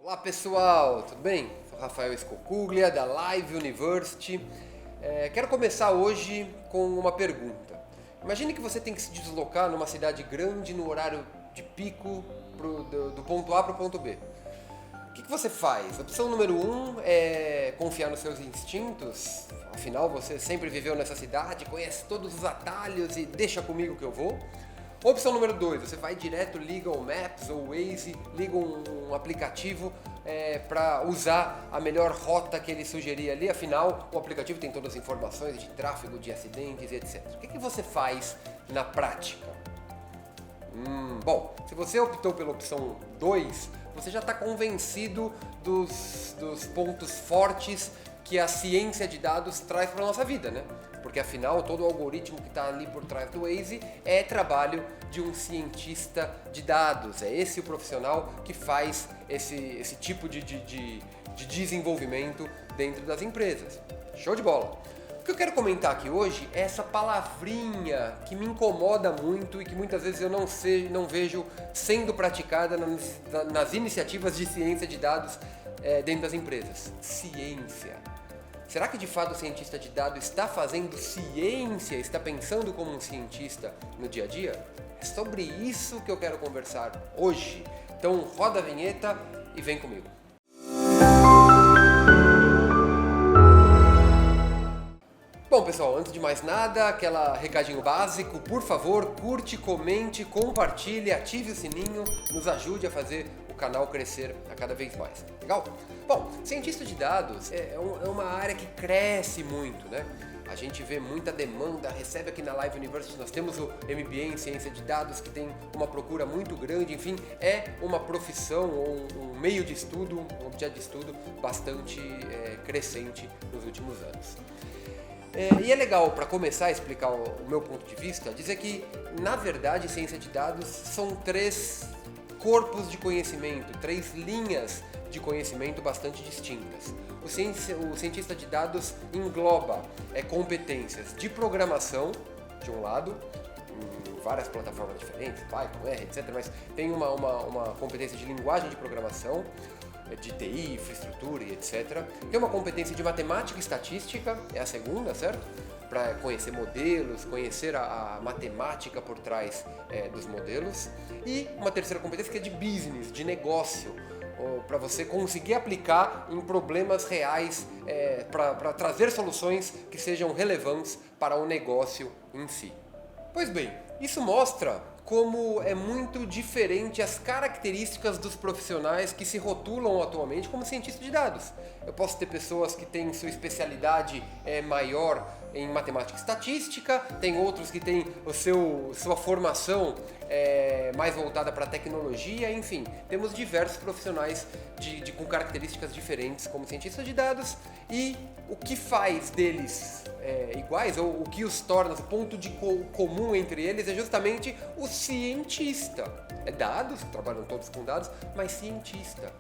Olá pessoal, tudo bem? Sou Rafael Escocuglia da Live University. Quero começar hoje com uma pergunta. Imagine que você tem que se deslocar numa cidade grande no horário de pico do ponto A para o ponto B. O que você faz? Opção número 1 é confiar nos seus instintos. Afinal, você sempre viveu nessa cidade, conhece todos os atalhos e deixa comigo que eu vou. Opção número 2, você vai direto, liga o Maps ou o Waze, liga um aplicativo para usar a melhor rota que ele sugerir ali. Afinal, o aplicativo tem todas as informações de tráfego, de acidentes, etc. O que você faz na prática? Bom, se você optou pela opção 2, você já está convencido dos pontos fortes que a ciência de dados traz para a nossa vida, né? Porque afinal, todo o algoritmo que está ali por trás do Waze é trabalho de um cientista de dados. É esse o profissional que faz esse tipo de desenvolvimento dentro das empresas. Show de bola! O que eu quero comentar aqui hoje é essa palavrinha que me incomoda muito e que muitas vezes eu não vejo sendo praticada nas iniciativas de ciência de dados dentro das empresas. Ciência. Será que de fato o cientista de dados está fazendo ciência, está pensando como um cientista no dia a dia? É sobre isso que eu quero conversar hoje. Então roda a vinheta e vem comigo. Bom pessoal, antes de mais nada, aquele recadinho básico, por favor, curte, comente, compartilhe, ative o sininho, nos ajude a fazer o canal crescer a cada vez mais. Legal? Bom, cientista de dados é uma área que cresce muito, né? A gente vê muita demanda, recebe aqui na Live University, nós temos o MBA em Ciência de Dados que tem uma procura muito grande, enfim, é uma profissão ou um meio de estudo, um objeto de estudo bastante crescente nos últimos anos. E é legal, para começar a explicar o meu ponto de vista, dizer que, na verdade, ciência de dados são 3 corpos de conhecimento, 3 linhas de conhecimento bastante distintas. O cientista de dados engloba competências de programação, de um lado, em várias plataformas diferentes, Python, R, etc., mas tem uma competência de linguagem de programação, de TI, infraestrutura e etc. Tem uma competência de matemática e estatística, é a segunda, certo? Para conhecer modelos, conhecer a matemática por trás dos modelos. E uma terceira competência que é de business, de negócio, para você conseguir aplicar em problemas reais, para trazer soluções que sejam relevantes para o negócio em si. Pois bem, isso mostra como é muito diferente as características dos profissionais que se rotulam atualmente como cientistas de dados. Eu posso ter pessoas que têm sua especialidade maior em matemática e estatística, tem outros que têm sua formação mais voltada para a tecnologia, enfim, temos diversos profissionais com características diferentes como cientistas de dados, e o que faz deles iguais, ou o que os torna, o ponto de comum entre eles é justamente o cientista. É dados, trabalham todos com dados, mas cientista.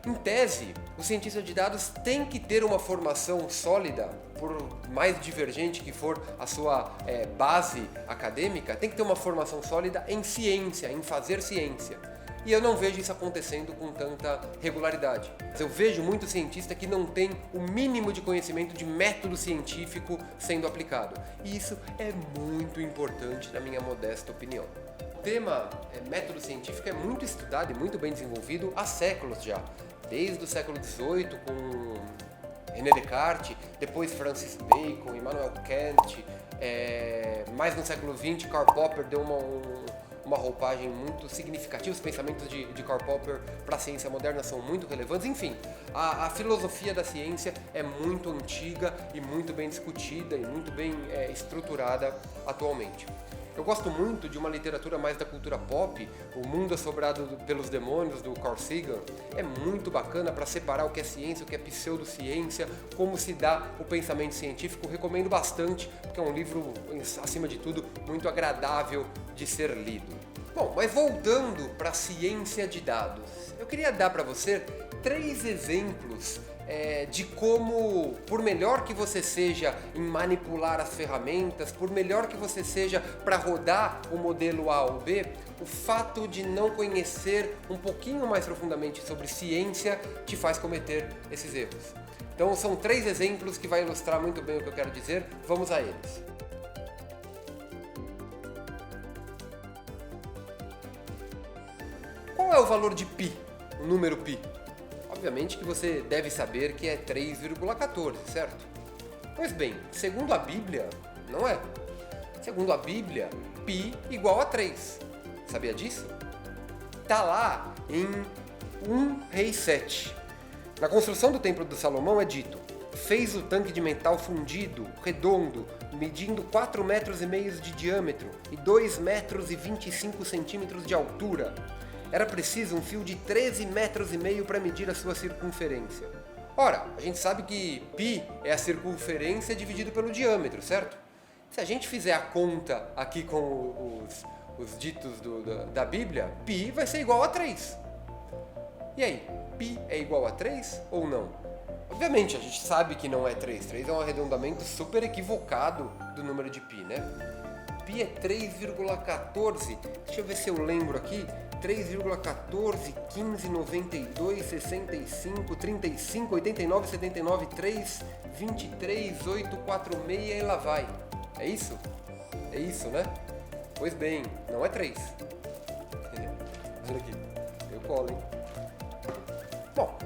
Em tese, o cientista de dados tem que ter uma formação sólida, por mais divergente que for a sua base acadêmica, tem que ter uma formação sólida em ciência, em fazer ciência. E eu não vejo isso acontecendo com tanta regularidade. Eu vejo muito cientista que não tem o mínimo de conhecimento de método científico sendo aplicado. E isso é muito importante na minha modesta opinião. O tema método científico é muito estudado e muito bem desenvolvido há séculos já. Desde o século XVIII com René Descartes, depois Francis Bacon, Immanuel Kant, mais no século XX Karl Popper deu uma roupagem muito significativa. Os pensamentos de Karl Popper para a ciência moderna são muito relevantes. Enfim, a filosofia da ciência é muito antiga e muito bem discutida e muito bem estruturada atualmente. Eu gosto muito de uma literatura mais da cultura pop, O Mundo Assombrado pelos Demônios, do Carl Sagan. É muito bacana para separar o que é ciência, o que é pseudociência, como se dá o pensamento científico. Recomendo bastante, porque é um livro, acima de tudo, muito agradável de ser lido. Bom, mas voltando para a ciência de dados, eu queria dar para você 3 exemplos de como, por melhor que você seja em manipular as ferramentas, por melhor que você seja para rodar o modelo A ou B, o fato de não conhecer um pouquinho mais profundamente sobre ciência te faz cometer esses erros. Então são 3 exemplos que vai ilustrar muito bem o que eu quero dizer, vamos a eles. Qual é o valor de π, o número π? Obviamente que você deve saber que é 3,14, certo? Pois bem, segundo a Bíblia, não é. Segundo a Bíblia, π igual a 3. Sabia disso? Tá lá em 1 Reis 7. Na construção do Templo de Salomão é dito: fez o tanque de metal fundido, redondo, medindo 4,5 metros de diâmetro e 2,25 metros de altura. Era preciso um fio de 13,5 metros para medir a sua circunferência. Ora, a gente sabe que π é a circunferência dividido pelo diâmetro, certo? Se a gente fizer a conta aqui com os ditos da Bíblia, π vai ser igual a 3. E aí, π é igual a 3 ou não? Obviamente, a gente sabe que não é 3. 3 é um arredondamento super equivocado do número de π, né? π é 3,14. Deixa eu ver se eu lembro aqui. 3,14, 15, 92, 65, 35, 89, 79, 3, 23, 8, 4, 6 e lá vai. É isso? É isso, né? Pois bem, não é 3. Olha aqui, eu colo, hein? Bom,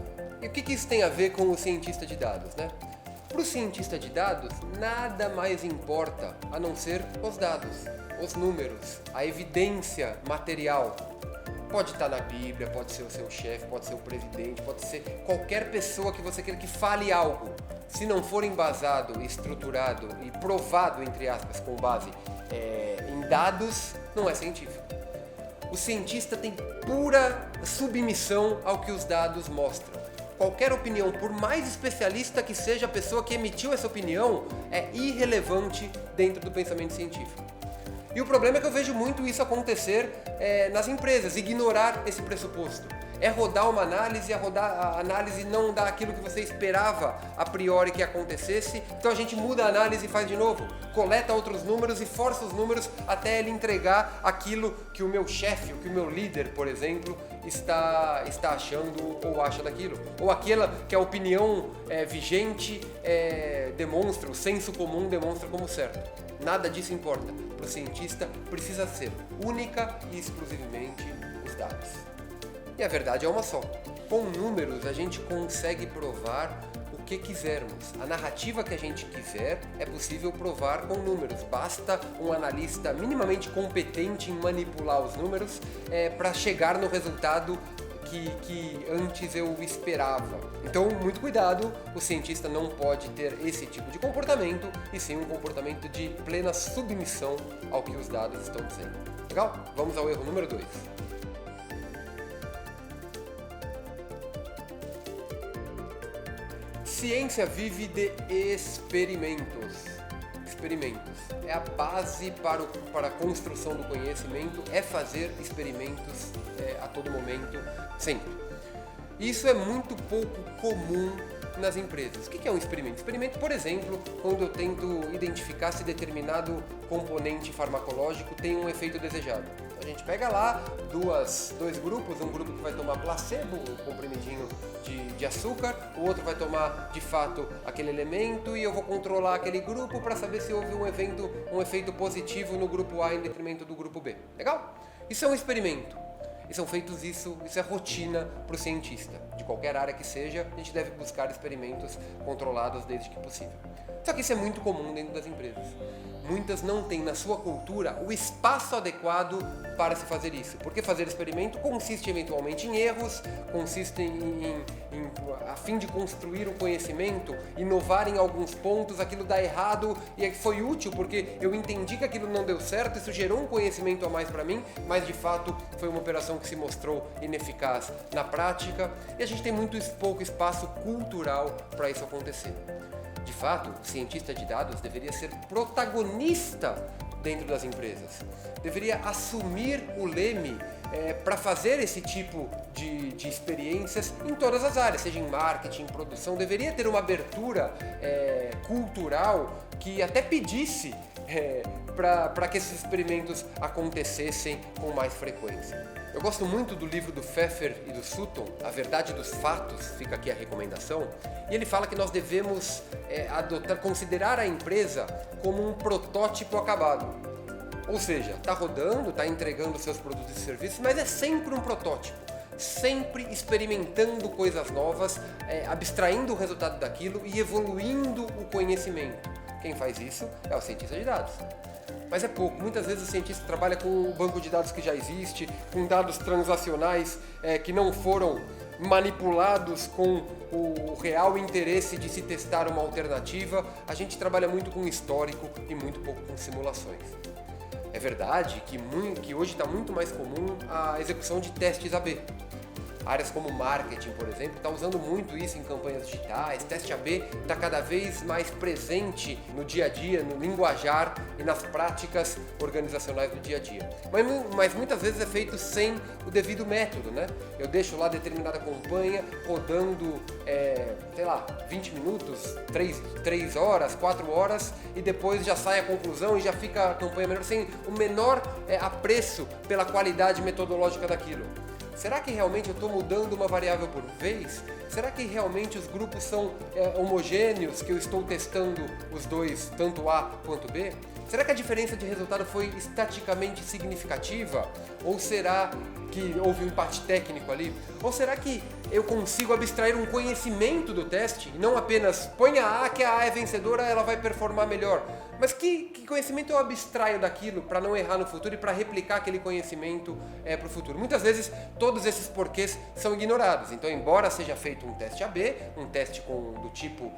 e o que isso tem a ver com o cientista de dados, né? Para o cientista de dados, nada mais importa a não ser os dados, os números, a evidência material. Pode estar na Bíblia, pode ser o seu chefe, pode ser o presidente, pode ser qualquer pessoa que você queira que fale algo. Se não for embasado, estruturado e provado, entre aspas, com base em dados, não é científico. O cientista tem pura submissão ao que os dados mostram. Qualquer opinião, por mais especialista que seja a pessoa que emitiu essa opinião, é irrelevante dentro do pensamento científico. E o problema é que eu vejo muito isso acontecer nas empresas, ignorar esse pressuposto. É rodar uma análise, a análise não dá aquilo que você esperava a priori que acontecesse, então a gente muda a análise e faz de novo, coleta outros números e força os números até ele entregar aquilo que o meu chefe, que o meu líder, por exemplo, está achando ou acha daquilo. Ou aquela que a opinião vigente demonstra, o senso comum demonstra como certo. Nada disso importa. Para o cientista precisa ser única e exclusivamente os dados. E a verdade é uma só. Com números a gente consegue provar o que quisermos. A narrativa que a gente quiser é possível provar com números. Basta um analista minimamente competente em manipular os números para chegar no resultado que antes eu esperava. Então, muito cuidado, o cientista não pode ter esse tipo de comportamento, e sim um comportamento de plena submissão ao que os dados estão dizendo. Legal? Vamos ao erro número 2. Ciência vive de experimentos. Experimentos. É a base para a construção do conhecimento, é fazer experimentos a todo momento, sempre. Isso é muito pouco comum nas empresas. O que é um experimento? Experimento, por exemplo, quando eu tento identificar se determinado componente farmacológico tem um efeito desejado. A gente pega lá dois grupos, um grupo que vai tomar placebo, um comprimidinho de açúcar, o outro vai tomar de fato aquele elemento e eu vou controlar aquele grupo para saber se houve um efeito positivo no grupo A em detrimento do grupo B. Legal? Isso é um experimento. Isso é rotina para o cientista. De qualquer área que seja, a gente deve buscar experimentos controlados desde que possível. Só que isso é muito comum dentro das empresas. Muitas não têm na sua cultura o espaço adequado para se fazer isso. Porque fazer experimento consiste eventualmente em erros, consiste a fim de construir o conhecimento, inovar em alguns pontos, aquilo dá errado e foi útil porque eu entendi que aquilo não deu certo, isso gerou um conhecimento a mais para mim, mas de fato foi uma operação que se mostrou ineficaz na prática e a gente tem muito pouco espaço cultural para isso acontecer. De fato, o cientista de dados deveria ser protagonista dentro das empresas. Deveria assumir o leme para fazer esse tipo de experiências em todas as áreas, seja em marketing, produção. Deveria ter uma abertura cultural que até pedisse para que esses experimentos acontecessem com mais frequência. Eu gosto muito do livro do Pfeffer e do Sutton, A Verdade dos Fatos, fica aqui a recomendação, e ele fala que nós devemos considerar a empresa como um protótipo acabado. Ou seja, está rodando, está entregando seus produtos e serviços, mas é sempre um protótipo, sempre experimentando coisas novas, abstraindo o resultado daquilo e evoluindo o conhecimento. Quem faz isso é o cientista de dados. Mas é pouco. Muitas vezes o cientista trabalha com o banco de dados que já existe, com dados transacionais que não foram manipulados com o real interesse de se testar uma alternativa. A gente trabalha muito com histórico e muito pouco com simulações. É verdade que hoje está muito mais comum a execução de testes AB. Áreas como marketing, por exemplo, está usando muito isso em campanhas digitais. Teste AB está cada vez mais presente no dia a dia, no linguajar e nas práticas organizacionais do dia a dia. Mas muitas vezes é feito sem o devido método, né? Eu deixo lá determinada campanha rodando, 20 minutos, 3 horas, 4 horas, e depois já sai a conclusão e já fica a campanha melhor, sem o menor apreço pela qualidade metodológica daquilo. Será que realmente eu estou mudando uma variável por vez? Será que realmente os grupos são homogêneos, que eu estou testando os dois, tanto A quanto B? Será que a diferença de resultado foi estaticamente significativa? Ou será que houve um empate técnico ali? Ou será que eu consigo abstrair um conhecimento do teste e não apenas põe a A, que a A é vencedora, ela vai performar melhor? Mas que conhecimento eu abstraio daquilo para não errar no futuro e para replicar aquele conhecimento para o futuro? Muitas vezes todos esses porquês são ignorados. Então, embora seja feito um teste AB, um teste do tipo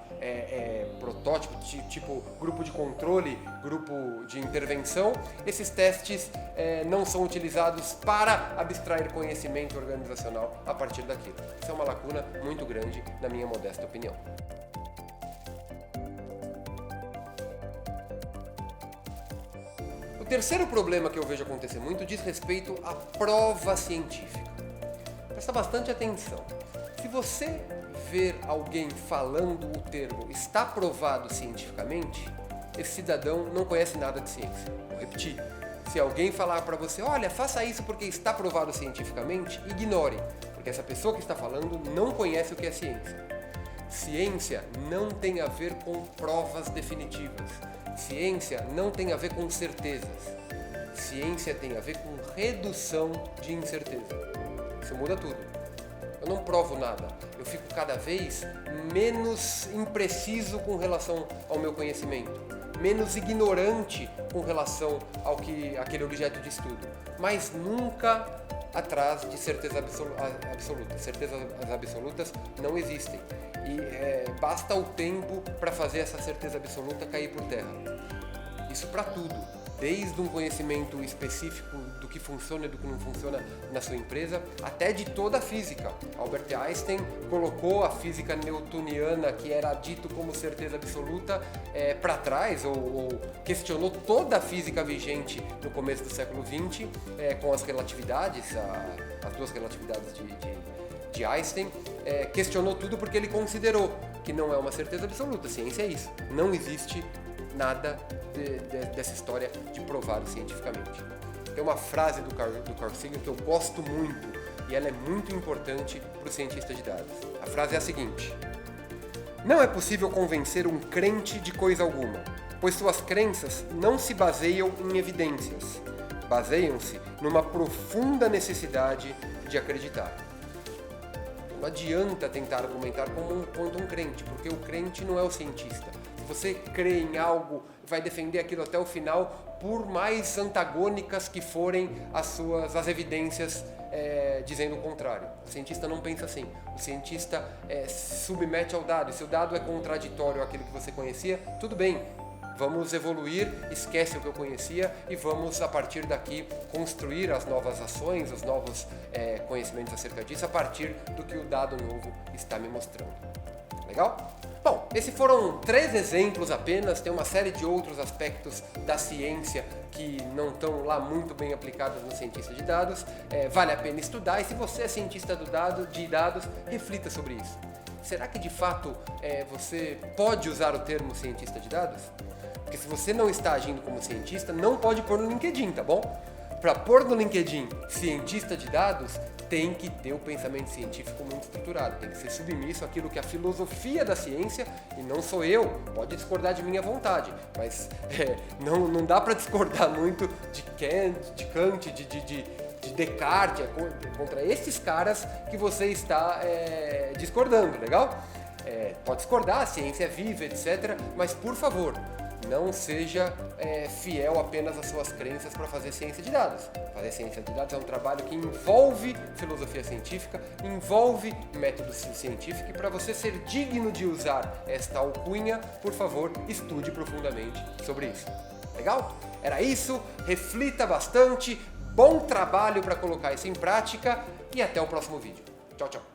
protótipo, tipo grupo de controle, grupo de intervenção, esses testes não são utilizados para abstrair conhecimento organizacional a partir daquilo. Isso é uma lacuna muito grande, na minha modesta opinião. O terceiro problema que eu vejo acontecer muito diz respeito à prova científica. Presta bastante atenção. Se você ver alguém falando o termo está provado cientificamente, esse cidadão não conhece nada de ciência. Vou repetir. Se alguém falar para você, olha, faça isso porque está provado cientificamente, ignore, porque essa pessoa que está falando não conhece o que é ciência. Ciência não tem a ver com provas definitivas. Ciência não tem a ver com certezas. Ciência tem a ver com redução de incerteza. Isso muda tudo. Eu não provo nada. Eu fico cada vez menos impreciso com relação ao meu conhecimento, menos ignorante com relação ao que aquele objeto de estudo, mas nunca atrás de certeza absoluta. Certezas absolutas não existem. E basta o tempo para fazer essa certeza absoluta cair por terra. Isso para tudo, desde um conhecimento específico do que funciona e do que não funciona na sua empresa, até de toda a física. Albert Einstein colocou a física newtoniana, que era dito como certeza absoluta, para trás, ou questionou toda a física vigente no começo do século XX, com as relatividades, as duas relatividades de Einstein, questionou tudo porque ele considerou que não é uma certeza absoluta. Ciência é isso. Não existe nada dessa história de provado cientificamente. Tem uma frase do Carl Sagan que eu gosto muito e ela é muito importante para o cientista de dados. A frase é a seguinte: não é possível convencer um crente de coisa alguma, pois suas crenças não se baseiam em evidências, baseiam-se numa profunda necessidade de acreditar. Não adianta tentar argumentar contra um crente, porque o crente não é o cientista. Se você crê em algo, vai defender aquilo até o final, por mais antagônicas que forem as evidências dizendo o contrário. O cientista não pensa assim. O cientista se submete ao dado. E se o dado é contraditório àquilo que você conhecia, tudo bem. Vamos evoluir, esquece o que eu conhecia e vamos, a partir daqui, construir as novas ações, os novos conhecimentos acerca disso, a partir do que o dado novo está me mostrando. Legal? Bom, esses foram 3 exemplos apenas, tem uma série de outros aspectos da ciência que não estão lá muito bem aplicados no cientista de dados. Vale a pena estudar, e se você é cientista de dados, reflita sobre isso. Será que de fato você pode usar o termo cientista de dados? Porque se você não está agindo como cientista, não pode pôr no LinkedIn, tá bom? Para pôr no LinkedIn cientista de dados, tem que ter o pensamento científico muito estruturado, tem que ser submisso àquilo que é a filosofia da ciência, e não sou eu, pode discordar de mim à vontade, mas não dá para discordar muito de Kant, de Descartes, contra esses caras que você está discordando, legal? Pode discordar, a ciência é viva, etc., mas por favor, não seja fiel apenas às suas crenças para fazer ciência de dados. Fazer ciência de dados é um trabalho que envolve filosofia científica, envolve método científico, e para você ser digno de usar esta alcunha, por favor, estude profundamente sobre isso. Legal? Era isso, reflita bastante, bom trabalho para colocar isso em prática, e até o próximo vídeo. Tchau, tchau.